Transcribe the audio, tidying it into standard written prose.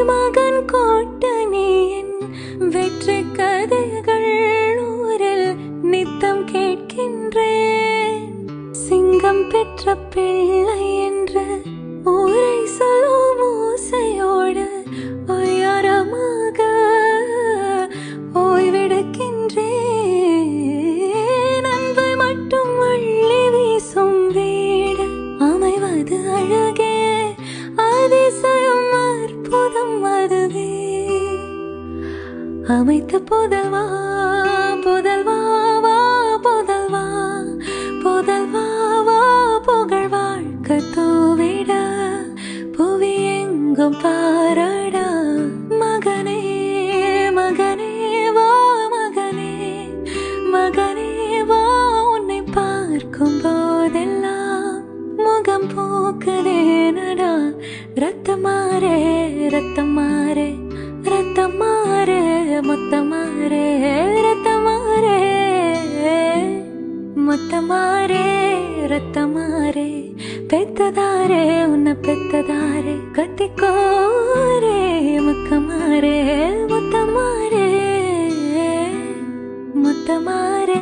மகன் கோட்டனியின் வெற்றி கதைகள் ஊரில் நித்தம் கேட்கின்றேன். சிங்கம் பெற்ற பிள்ளை என்று ஊரை சொல்லும் ஓசையோடு உயரமாக ஓய்வெடுக்கின்றேன். அன்பை மட்டும் அள்ளி வீசும் வீடு அமைவது அழகே, அதிசயம் அற்புதம் அதுவே. அமைத்த புதல்வா புதல்வா வா புதல்வா புதல்வா வா புகழ் வாழ்க்கை தூவிட புவி எங்கும் பாராடா. மகனே மகனே வா மகனே மகனே வா, உன்னை பார்க்கும் போதெல்லாம் முகம் போக்குதே நடா. ரத்தமாரே ரத்தமாரே ரத்தமாரே முத்தமாரே ரத்தமாரே முத்தமாரே ரத்தமாரே பெத்ததாரே உன்னை பெத்ததாரே கத்திக்கோரே முக்கமாரே முத்தமாரே முத்தமாரே.